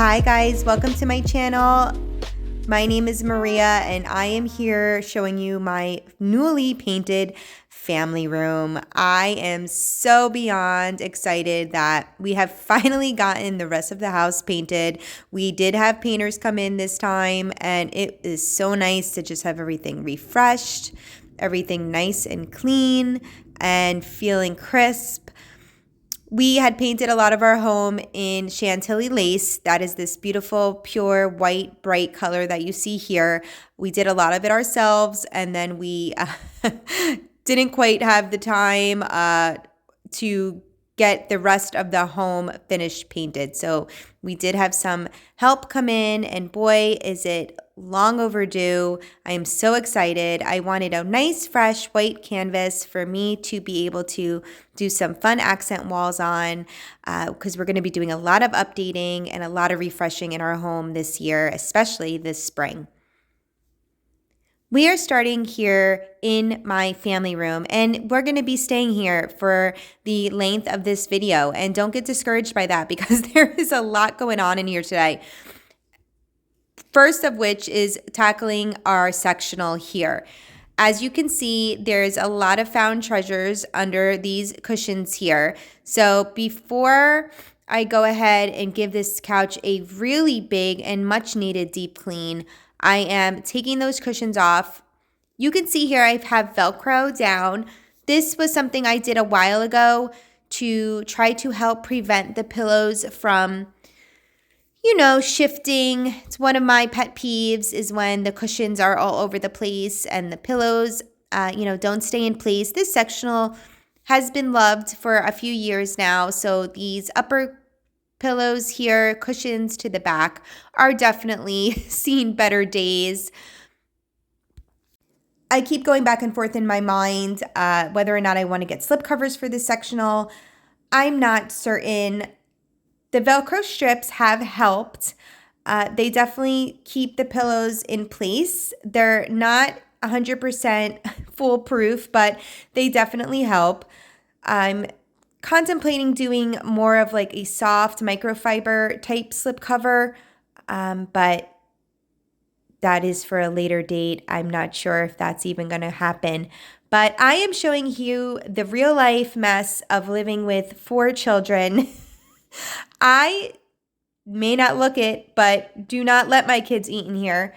Hi guys, welcome to my channel. My name is Maria and I am here showing you my newly painted family room. I am so beyond excited that we have finally gotten the rest of the house painted. We did have painters come in this time and it is so nice to just have everything refreshed, everything nice and clean and feeling crisp. We had painted a lot of our home in Chantilly lace. That is this beautiful, pure, white, bright color that you see here. We did a lot of it ourselves, and then we didn't quite have the time to get the rest of the home finished painted. So we did have some help come in, and boy, is it long overdue. I am so excited. I wanted a nice, fresh white canvas for me to be able to do some fun accent walls on because we're going to be doing a lot of updating and a lot of refreshing in our home this year, especially this spring. We are starting here in my family room, and we're going to be staying here for the length of this video. And don't get discouraged by that because there is a lot going on in here today. First of which is tackling our sectional here. As you can see, there's a lot of found treasures under these cushions here. So before I go ahead and give this couch a really big and much needed deep clean, I am taking those cushions off. You can see here I have Velcro down. This was something I did a while ago to try to help prevent the pillows from shifting. It's one of my pet peeves is when the cushions are all over the place and the pillows, don't stay in place. This sectional has been loved for a few years now. So these upper pillows here, cushions to the back are definitely seen better days. I keep going back and forth in my mind whether or not I want to get slip covers for this sectional. I'm not certain. The Velcro strips have helped. They definitely keep the pillows in place. They're not 100% foolproof, but they definitely help. I'm contemplating doing more of like a soft microfiber type slip cover, but that is for a later date. I'm not sure if that's even going to happen. But I am showing you the real life mess of living with 4 children. I may not look it, but do not let my kids eat in here.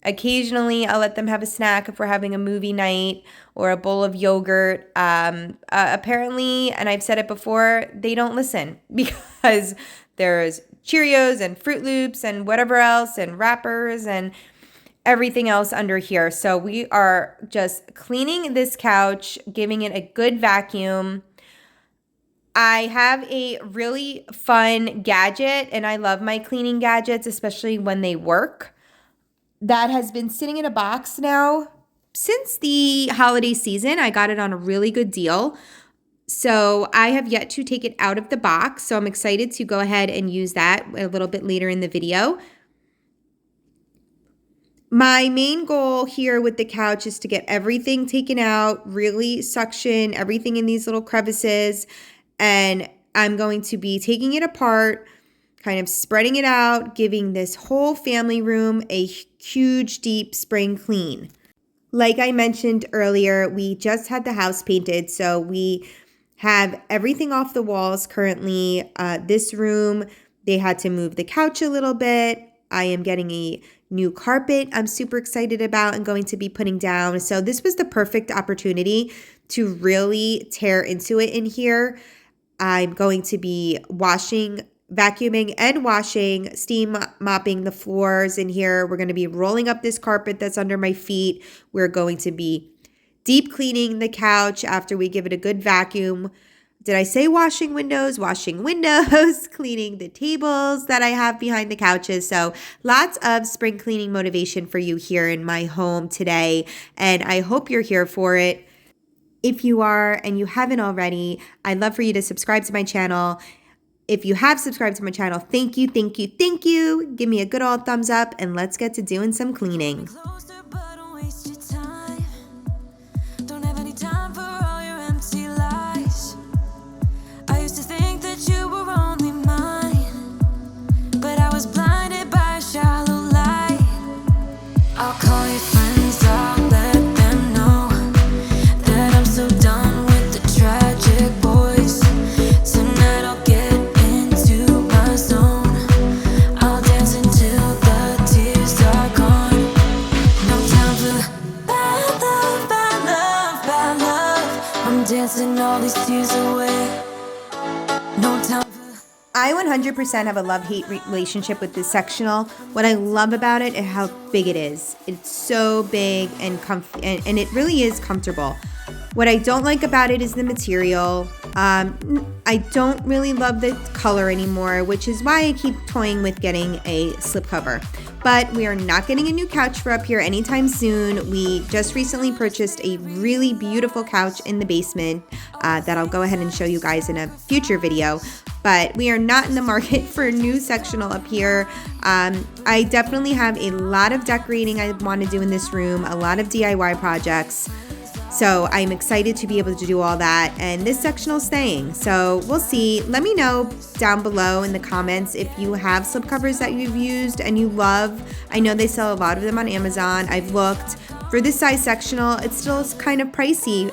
Occasionally, I'll let them have a snack if we're having a movie night or a bowl of yogurt. Apparently, and I've said it before, they don't listen because there's Cheerios and Fruit Loops and whatever else and wrappers and everything else under here. So we are just cleaning this couch, giving it a good vacuum. I have a really fun gadget, and I love my cleaning gadgets, especially when they work. That has been sitting in a box now since the holiday season. I got it on a really good deal. So I have yet to take it out of the box. So I'm excited to go ahead and use that a little bit later in the video. My main goal here with the couch is to get everything taken out, really suction everything in these little crevices. And I'm going to be taking it apart, kind of spreading it out, giving this whole family room a huge, deep spring clean. Like I mentioned earlier, we just had the house painted, so we have everything off the walls currently. This room, they had to move the couch a little bit. I am getting a new carpet I'm super excited about and going to be putting down. So this was the perfect opportunity to really tear into it in here. I'm going to be vacuuming and washing, steam mopping the floors in here. We're going to be rolling up this carpet that's under my feet. We're going to be deep cleaning the couch after we give it a good vacuum. Did I say washing windows? Washing windows, cleaning the tables that I have behind the couches. So lots of spring cleaning motivation for you here in my home today. And I hope you're here for it. If you are and you haven't already, I'd love for you to subscribe to my channel. If you have subscribed to my channel, thank you, thank you, thank you. Give me a good old thumbs up and let's get to doing some cleaning. I used to think that you were only mine, but I was blind. I 100% have a love-hate relationship with this sectional. What I love about it is how big it is. It's so big and comfy, and it really is comfortable. What I don't like about it is the material. I don't really love the color anymore, which is why I keep toying with getting a slipcover. But we are not getting a new couch for up here anytime soon. We just recently purchased a really beautiful couch in the basement that I'll go ahead and show you guys in a future video. But we are not in the market for a new sectional up here. I definitely have a lot of decorating I want to do in this room, a lot of DIY projects. So I'm excited to be able to do all that, and this sectional is staying. So we'll see. Let me know down below in the comments if you have slipcovers that you've used and you love. I know they sell a lot of them on Amazon. I've looked. For this size sectional, it's still kind of pricey,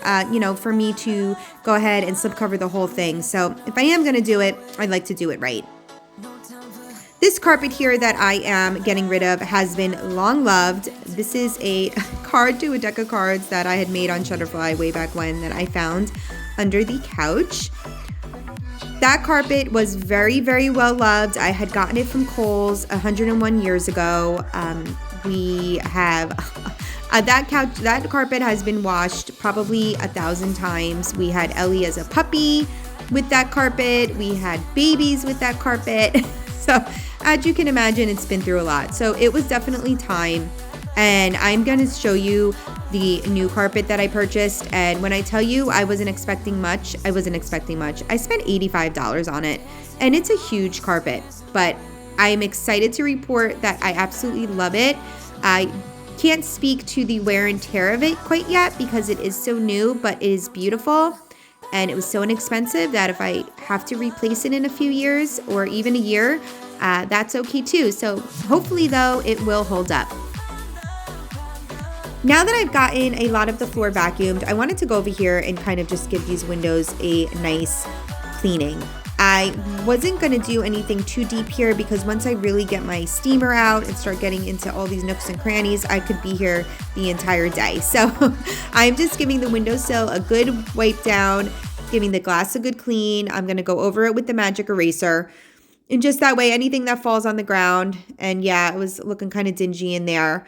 for me to go ahead and slipcover the whole thing. So if I am going to do it, I'd like to do it right. This carpet here that I am getting rid of has been long loved. This is a card to a deck of cards that I had made on Shutterfly way back when that I found under the couch. That carpet was very, very well loved. I had gotten it from Kohl's 101 years ago. We have that carpet has been washed probably 1,000 times. We had Ellie as a puppy with that carpet. We had babies with that carpet. So as you can imagine, it's been through a lot. So it was definitely time. And I'm going to show you the new carpet that I purchased. And when I tell you I wasn't expecting much, I wasn't expecting much. I spent $85 on it. And it's a huge carpet. But I'm excited to report that I absolutely love it. I can't speak to the wear and tear of it quite yet because it is so new, but it is beautiful. And it was so inexpensive that if I have to replace it in a few years or even a year, that's okay too. So hopefully though, it will hold up. Now that I've gotten a lot of the floor vacuumed, I wanted to go over here and kind of just give these windows a nice cleaning. I wasn't going to do anything too deep here because once I really get my steamer out and start getting into all these nooks and crannies, I could be here the entire day. So I'm just giving the windowsill a good wipe down, giving the glass a good clean. I'm going to go over it with the magic eraser. And just that way, anything that falls on the ground, and yeah, it was looking kind of dingy in there.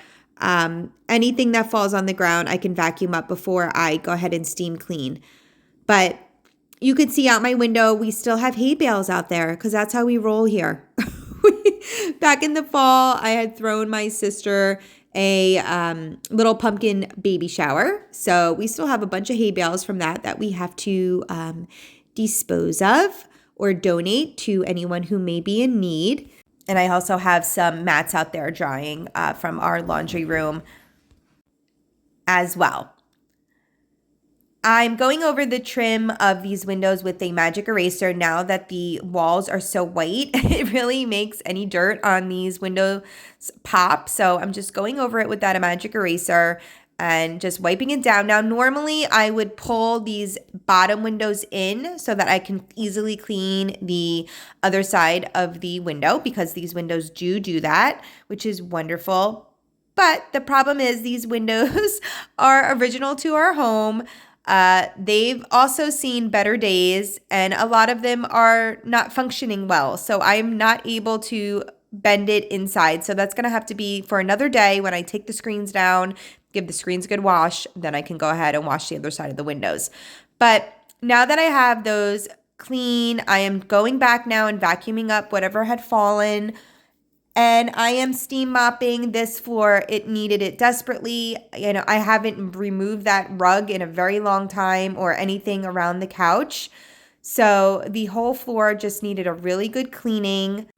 Anything that falls on the ground, I can vacuum up before I go ahead and steam clean. But you could see out my window, we still have hay bales out there because that's how we roll here. Back in the fall, I had thrown my sister a little pumpkin baby shower. So we still have a bunch of hay bales from that we have to dispose of or donate to anyone who may be in need. And I also have some mats out there drying from our laundry room as well. I'm going over the trim of these windows with a magic eraser now that the walls are so white. It really makes any dirt on these windows pop. So I'm just going over it with that magic eraser and just wiping it down. Now, normally I would pull these bottom windows in so that I can easily clean the other side of the window because these windows do that, which is wonderful. But the problem is these windows are original to our home. They've also seen better days and a lot of them are not functioning well. So I'm not able to bend it inside. So that's going to have to be for another day when I take the screens down, give the screens a good wash, then I can go ahead and wash the other side of the windows. But now that I have those clean, I am going back now and vacuuming up whatever had fallen. And I am steam mopping this floor. It needed it desperately. I haven't removed that rug in a very long time or anything around the couch. So the whole floor just needed a really good cleaning.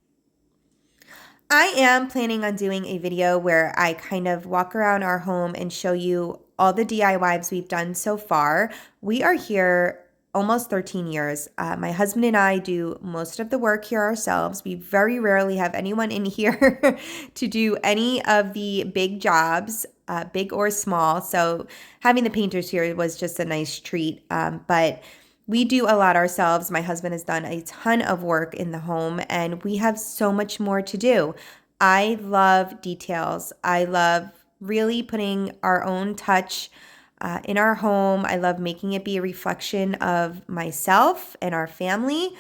I am planning on doing a video where I kind of walk around our home and show you all the DIYs we've done so far. We are here almost 13 years. My husband and I do most of the work here ourselves. We very rarely have anyone in here to do any of the big jobs, big or small. So having the painters here was just a nice treat. But we do a lot ourselves. My husband has done a ton of work in the home and we have so much more to do. I love details. I love really putting our own touch in our home. I love making it be a reflection of myself and our family.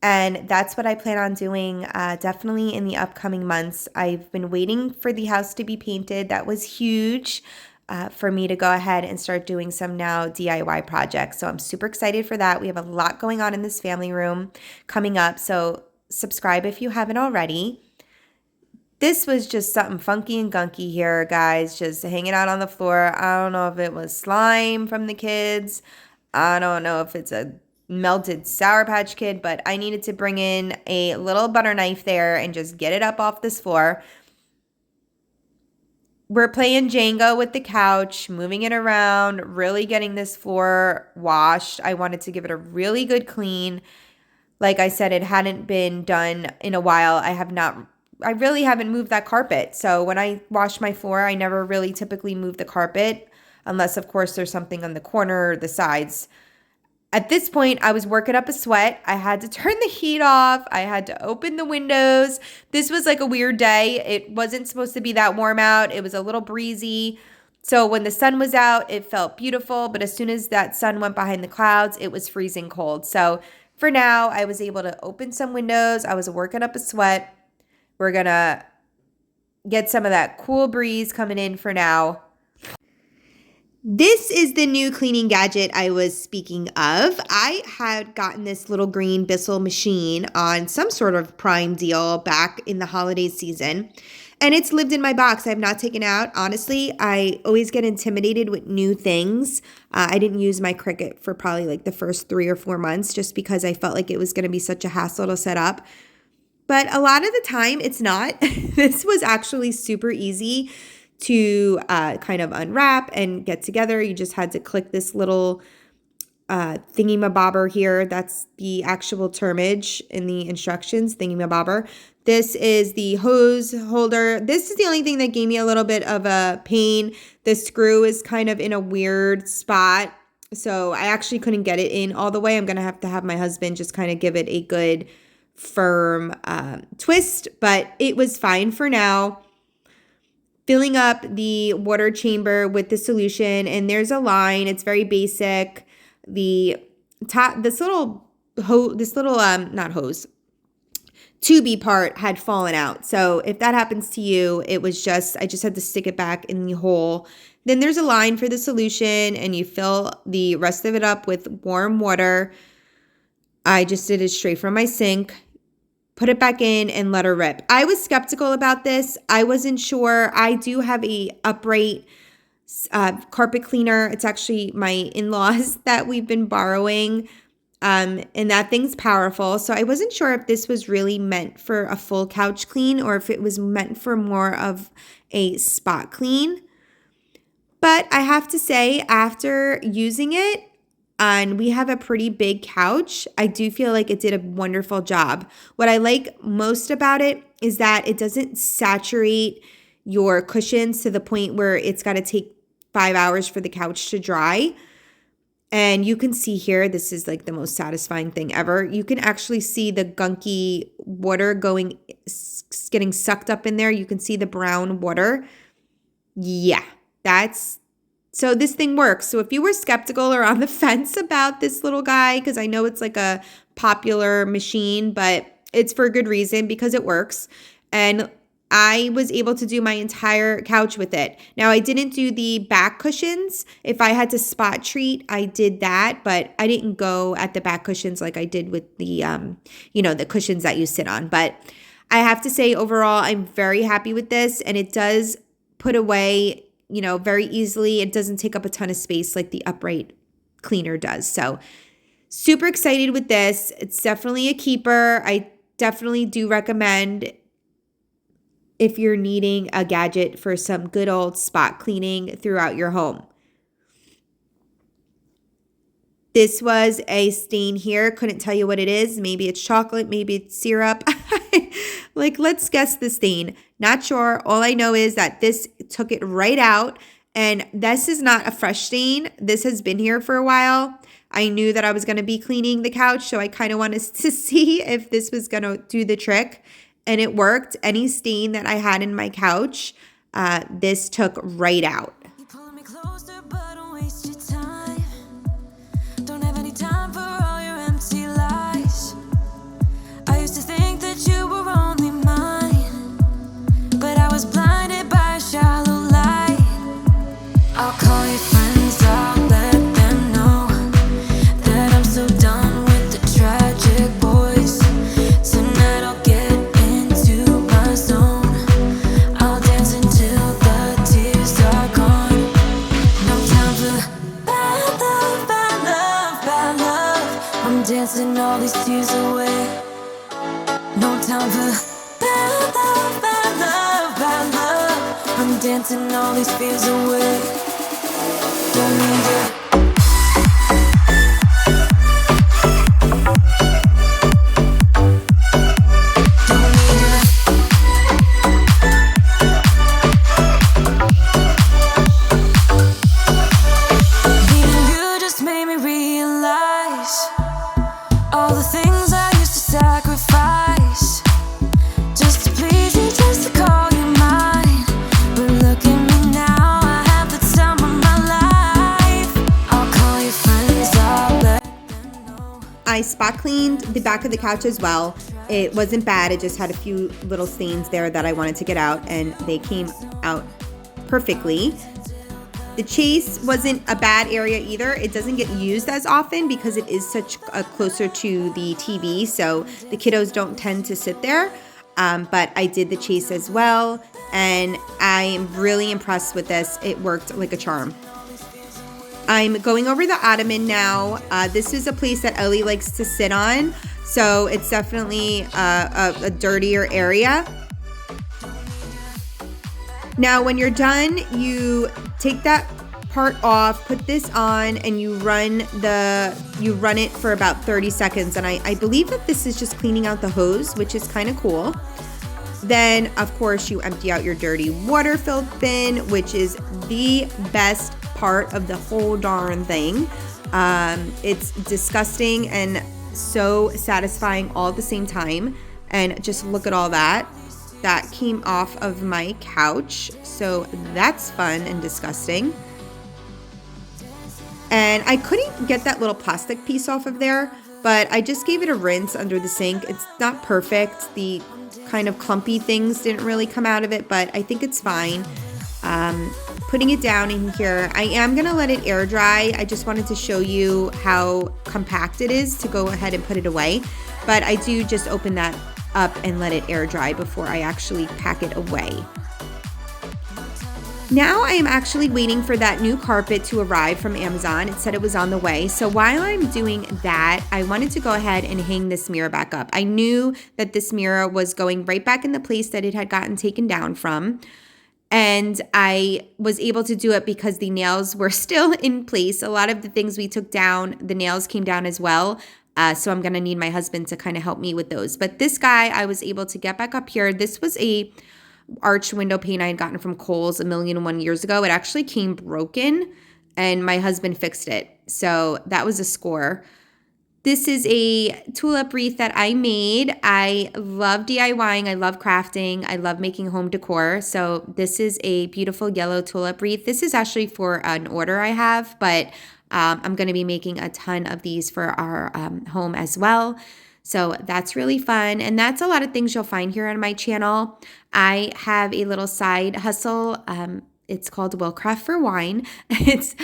And that's what I plan on doing definitely in the upcoming months. I've been waiting for the house to be painted. That was huge for me to go ahead and start doing some now DIY projects. So I'm super excited for that. We have a lot going on in this family room coming up. So subscribe if you haven't already. This was just something funky and gunky here, guys, just hanging out on the floor. I don't know if it was slime from the kids. I don't know if it's a melted Sour Patch Kid, but I needed to bring in a little butter knife there and just get it up off this floor. We're playing Jenga with the couch, moving it around, really getting this floor washed. I wanted to give it a really good clean. Like I said, it hadn't been done in a while. I really haven't moved that carpet. So when I wash my floor, I never really typically move the carpet unless, of course, there's something on the corner or the sides. At this point, I was working up a sweat. I had to turn the heat off. I had to open the windows. This was like a weird day. It wasn't supposed to be that warm out. It was a little breezy. So when the sun was out, it felt beautiful. But as soon as that sun went behind the clouds, it was freezing cold. So for now, I was able to open some windows. I was working up a sweat. We're going to get some of that cool breeze coming in for now. This is the new cleaning gadget I was speaking of. I had gotten this little green Bissell machine on some sort of Prime deal back in the holiday season, and it's lived in my box. I have not taken out. Honestly, I always get intimidated with new things. I didn't use my Cricut for probably like the first 3 or 4 months just because I felt like it was going to be such a hassle to set up. But a lot of the time, it's not. This was actually super easy to kind of unwrap and get together. You just had to click this little thingy-mabobber here. That's the actual termage in the instructions, thingy-mabobber. This is the hose holder. This is the only thing that gave me a little bit of a pain. The screw is kind of in a weird spot, so I actually couldn't get it in all the way. I'm going to have my husband just kind of give it a good firm twist, but it was fine for now. Filling up the water chamber with the solution, and there's a line. It's very basic. The top, this little not hose, tubey part had fallen out. So if that happens to you, I just had to stick it back in the hole. Then there's a line for the solution, and you fill the rest of it up with warm water. I just did it straight from my sink. Put it back in and let her rip. I was skeptical about this. I wasn't sure. I do have a upright carpet cleaner. It's actually my in-laws that we've been borrowing. And that thing's powerful. So I wasn't sure if this was really meant for a full couch clean or if it was meant for more of a spot clean. But I have to say, after using it, and we have a pretty big couch, I do feel like it did a wonderful job. What I like most about it is that it doesn't saturate your cushions to the point where it's got to take 5 hours for the couch to dry. And you can see here, this is like the most satisfying thing ever. You can actually see the gunky water getting sucked up in there. You can see the brown water. Yeah, so this thing works. So if you were skeptical or on the fence about this little guy, because I know it's like a popular machine, but it's for a good reason because it works. And I was able to do my entire couch with it. Now, I didn't do the back cushions. If I had to spot treat, I did that, but I didn't go at the back cushions like I did with the, the cushions that you sit on. But I have to say, overall, I'm very happy with this, and it does put away very easily. It doesn't take up a ton of space like the upright cleaner does. So super excited with this. It's definitely a keeper. I definitely do recommend if you're needing a gadget for some good old spot cleaning throughout your home. This was a stain here. Couldn't tell you what it is. Maybe it's chocolate. Maybe it's syrup. Let's guess the stain. Not sure. All I know is that this took it right out. And this is not a fresh stain. This has been here for a while. I knew that I was going to be cleaning the couch, so I kind of wanted to see if this was going to do the trick. And it worked. Any stain that I had in my couch, this took right out. all these tears away. No time for bad love, bad love, bad love. I'm dancing all these fears away. Don't need it. I spot cleaned the back of the couch as well. It wasn't bad. It just had a few little stains there that I wanted to get out, and they came out perfectly. The chase wasn't a bad area either. It doesn't get used as often because it is such a closer to the TV, so the kiddos don't tend to sit there. But I did the chase as well, and I am really impressed with this. It worked like a charm. I'm going over the ottoman now. This is a place that Ellie likes to sit on, so it's definitely a dirtier area. Now, when you're done, you take that part off, put this on, and you run it for about 30 seconds. And I believe that this is just cleaning out the hose, which is kind of cool. Then, of course, you empty out your dirty water-filled bin, which is the best part of the whole darn thing. It's disgusting and so satisfying all at the same time. And just look at all that. That came off of my couch, so that's fun and disgusting. And I couldn't get that little plastic piece off of there, but I just gave it a rinse under the sink. It's not perfect. The kind of clumpy things didn't really come out of it, but I think it's fine. Putting it down in here, I am gonna let it air dry. I just wanted to show you how compact it is to go ahead and put it away. But I do just open that up and let it air dry before I actually pack it away. Now I am actually waiting for that new carpet to arrive from Amazon. It said it was on the way. So while I'm doing that, I wanted to go ahead and hang this mirror back up. I knew that this mirror was going right back in the place that it had gotten taken down from. And I was able to do it because the nails were still in place. A lot of the things we took down, the nails came down as well. So I'm going to need my husband to kind of help me with those. But this guy, I was able to get back up here. This was a arch window pane I had gotten from Kohl's 1,000,001 years ago. It actually came broken and my husband fixed it. So that was a score. This is a tulip wreath that I made. I love DIYing. I love crafting. I love making home decor. So this is a beautiful yellow tulip wreath. This is actually for an order I have, but I'm going to be making a ton of these for our home as well. So that's really fun. And that's a lot of things you'll find here on my channel. I have a little side hustle. It's called Will Craft for Wine. It's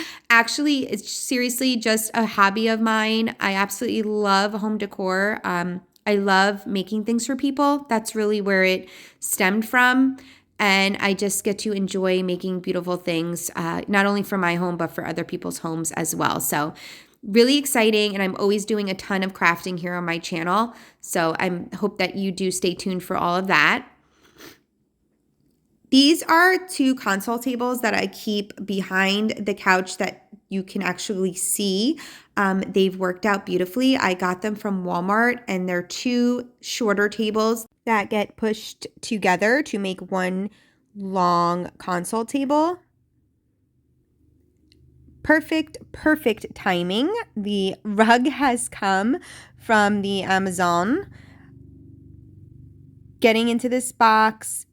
seriously just a hobby of mine. I absolutely love home decor. I love making things for people. That's really where it stemmed from. And I just get to enjoy making beautiful things, not only for my home, but for other people's homes as well. So really exciting. And I'm always doing a ton of crafting here on my channel. So I hope that you do stay tuned for all of that. These are two console tables that I keep behind the couch that you can actually see. They've worked out beautifully. I got them from Walmart, and they're two shorter tables that get pushed together to make one long console table. Perfect timing. The rug has come from the Amazon. Getting into this box,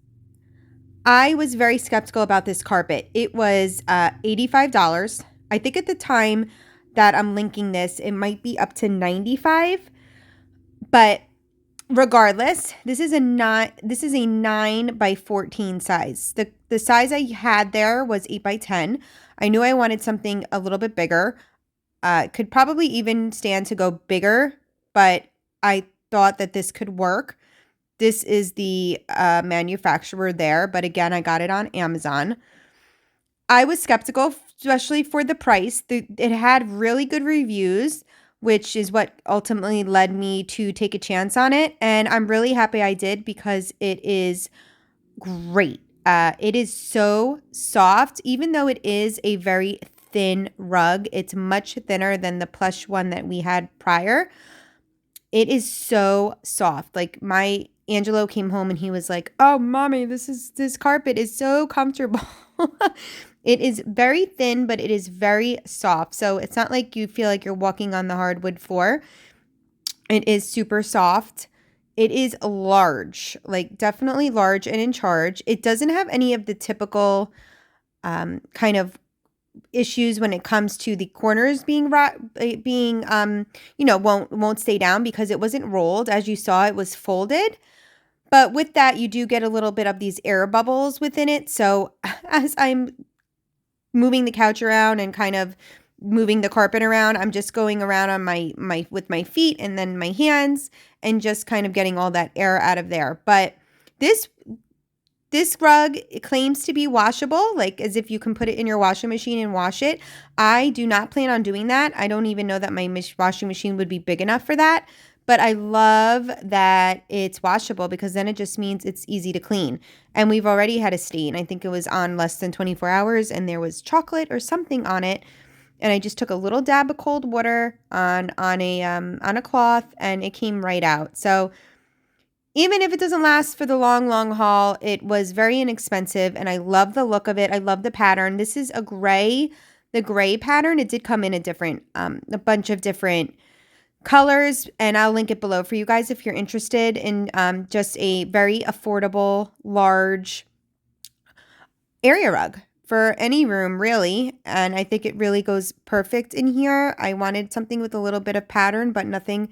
I was very skeptical about this carpet. It was $85. I think at the time that I'm linking this, it might be up to $95. But regardless, this is a 9 by 14 size. The size I had there was 8 by 10. I knew I wanted something a little bit bigger. Could probably even stand to go bigger, but I thought that this could work. This is the manufacturer there, but again, I got it on Amazon. I was skeptical, especially for the price. It had really good reviews, which is what ultimately led me to take a chance on it. And I'm really happy I did because it is great. It is so soft, even though it is a very thin rug. It's much thinner than the plush one that we had prior. It is so soft. Like my Angelo came home and he was like, "Oh, mommy, this carpet is so comfortable." It is very thin, but it is very soft. So it's not like you feel like you're walking on the hardwood floor. It is super soft. It is large, like definitely large and in charge. It doesn't have any of the typical kind of issues when it comes to the corners being won't stay down because it wasn't rolled. As you saw, it was folded. But with that, you do get a little bit of these air bubbles within it. So as I'm moving the couch around and kind of moving the carpet around, I'm just going around on my with my feet and then my hands and just kind of getting all that air out of there. But this rug claims to be washable, like as if you can put it in your washing machine and wash it. I do not plan on doing that. I don't even know that my washing machine would be big enough for that. But I love that it's washable because then it just means it's easy to clean. And we've already had a stain. I think it was on less than 24 hours and there was chocolate or something on it. And I just took a little dab of cold water on a cloth and it came right out. So even if it doesn't last for the long, long haul, it was very inexpensive and I love the look of it. I love the pattern. This is the gray pattern. It did come in a bunch of different colors, and I'll link it below for you guys if you're interested in just a very affordable, large area rug for any room, really. And I think it really goes perfect in here. I wanted something with a little bit of pattern, but nothing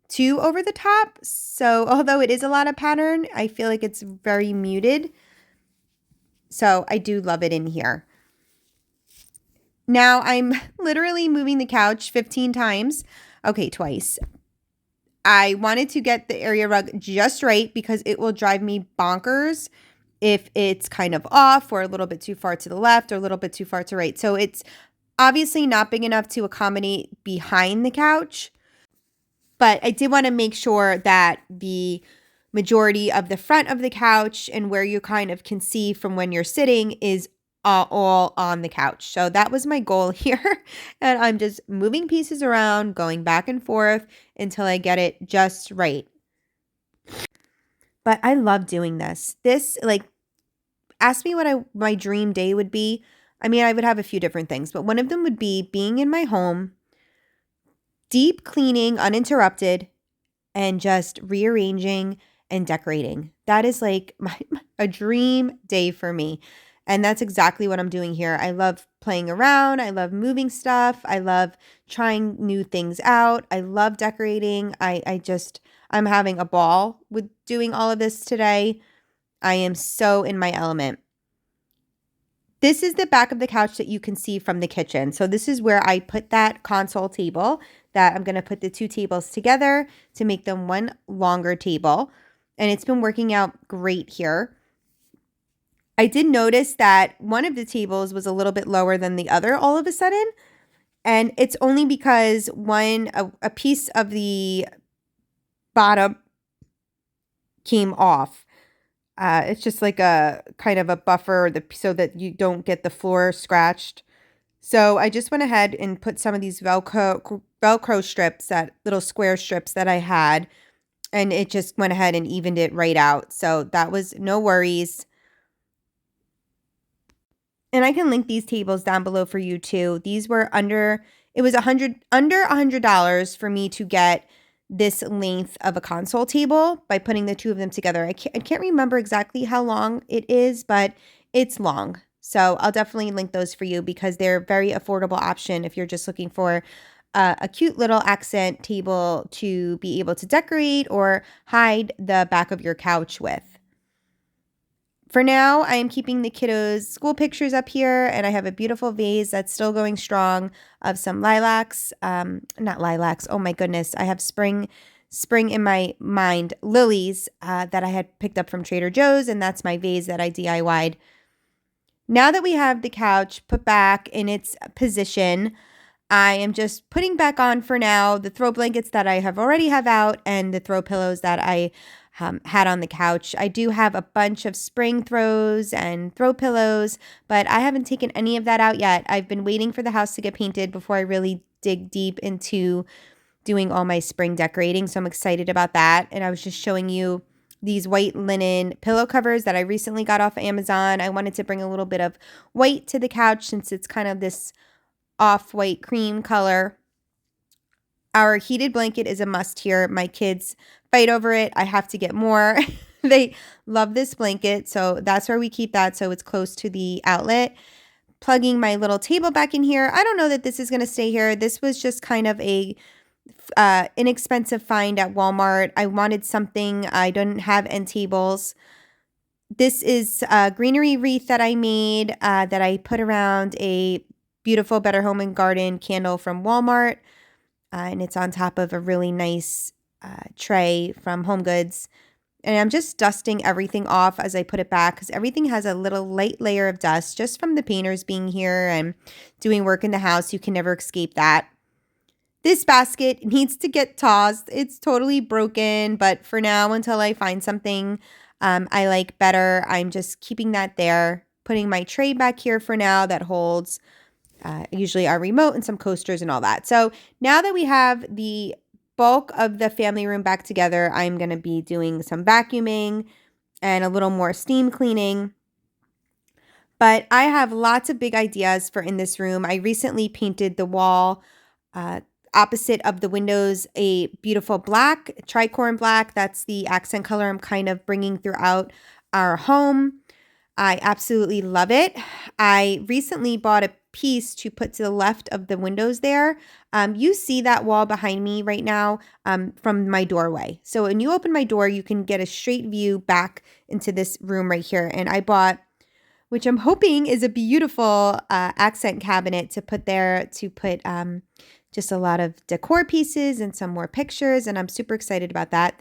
too over the top. So although it is a lot of pattern, I feel like it's very muted. So I do love it in here. Now I'm literally moving the couch 15 times. Okay, twice. I wanted to get the area rug just right because it will drive me bonkers if it's kind of off or a little bit too far to the left or a little bit too far to right. So it's obviously not big enough to accommodate behind the couch, but I did want to make sure that the majority of the front of the couch and where you kind of can see from when you're sitting is all on the couch. So that was my goal here. And I'm just moving pieces around, going back and forth until I get it just right. But I love doing this. Ask me what my dream day would be. I mean, I would have a few different things, but one of them would be being in my home, deep cleaning, uninterrupted, and just rearranging and decorating. That is like a dream day for me. And that's exactly what I'm doing here. I love playing around. I love moving stuff. I love trying new things out. I love decorating. I'm having a ball with doing all of this today. I am so in my element. This is the back of the couch that you can see from the kitchen. So this is where I put that console table that I'm going to put the two tables together to make them one longer table. And it's been working out great here. I did notice that one of the tables was a little bit lower than the other all of a sudden. And it's only because a piece of the bottom came off. It's just like a kind of a buffer so that you don't get the floor scratched. So I just went ahead and put some of these Velcro strips, that little square strips that I had, and it just went ahead and evened it right out. So that was no worries. And I can link these tables down below for you too. These were under $100 for me to get this length of a console table by putting the two of them together. I can't remember exactly how long it is, but it's long. So I'll definitely link those for you because they're a very affordable option if you're just looking for a cute little accent table to be able to decorate or hide the back of your couch with. For now, I am keeping the kiddos' school pictures up here, and I have a beautiful vase that's still going strong of some lilacs. Not lilacs. Oh my goodness. I have spring in my mind. Lilies that I had picked up from Trader Joe's, and that's my vase that I DIY'd. Now that we have the couch put back in its position, I am just putting back on for now the throw blankets that I have already have out and the throw pillows that I had on the couch. I do have a bunch of spring throws and throw pillows, but I haven't taken any of that out yet. I've been waiting for the house to get painted before I really dig deep into doing all my spring decorating. So I'm excited about that. And I was just showing you these white linen pillow covers that I recently got off Amazon. I wanted to bring a little bit of white to the couch since it's kind of this off-white cream color. Our heated blanket is a must here. My kids fight over it. I have to get more. They love this blanket, so that's where we keep that, so it's close to the outlet. Plugging my little table back in here. I don't know that this is going to stay here. This was just kind of a inexpensive find at Walmart. I wanted something. I don't have end tables. This is a greenery wreath that I made that I put around a beautiful Better Home and Garden candle from Walmart. And it's on top of a really nice tray from Home Goods. And I'm just dusting everything off as I put it back because everything has a little light layer of dust just from the painters being here and doing work in the house. You can never escape that. This basket needs to get tossed. It's totally broken, but for now, until I find something I like better, I'm just keeping that there. Putting my tray back here for now that holds usually our remote and some coasters and all that. So now that we have the bulk of the family room back together, I'm going to be doing some vacuuming and a little more steam cleaning. But I have lots of big ideas for in this room. I recently painted the wall opposite of the windows a beautiful black, tricorn black. That's the accent color I'm kind of bringing throughout our home. I absolutely love it. I recently bought a piece to put to the left of the windows there. You see that wall behind me right now from my doorway. So when you open my door, you can get a straight view back into this room right here. And I bought, which I'm hoping is a beautiful accent cabinet to put there to put just a lot of decor pieces and some more pictures. And I'm super excited about that.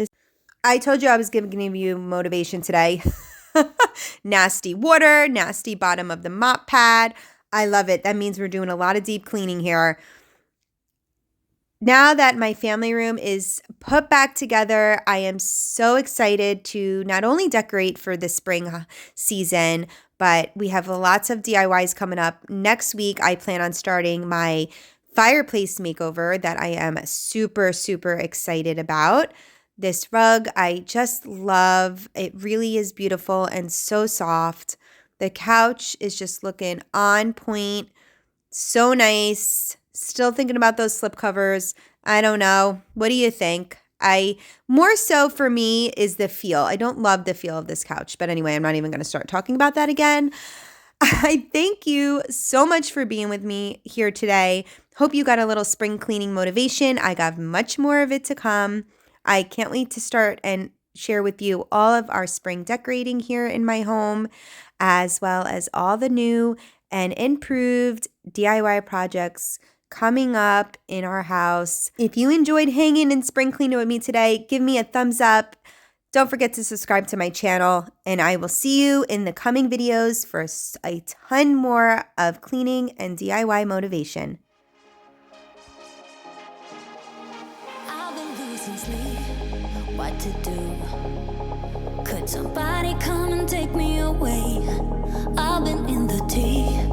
I told you I was giving you motivation today. Nasty water, nasty bottom of the mop pad. I love it. That means we're doing a lot of deep cleaning here. Now that my family room is put back together, I am so excited to not only decorate for the spring season, but we have lots of DIYs coming up. Next week, I plan on starting my fireplace makeover that I am super, super excited about. This rug, I just love. It really is beautiful and so soft. The couch is just looking on point. So nice. Still thinking about those slip covers. I don't know. What do you think? More so for me is the feel. I don't love the feel of this couch. But anyway, I'm not even going to start talking about that again. I thank you so much for being with me here today. Hope you got a little spring cleaning motivation. I got much more of it to come. I can't wait to start and share with you all of our spring decorating here in my home, as well as all the new and improved DIY projects coming up in our house. If you enjoyed hanging and spring cleaning with me today, give me a thumbs up. Don't forget to subscribe to my channel, and I will see you in the coming videos for a ton more of cleaning and DIY motivation. I've been losing sleep, what to do? Could somebody come and take me away? I've been in the deep.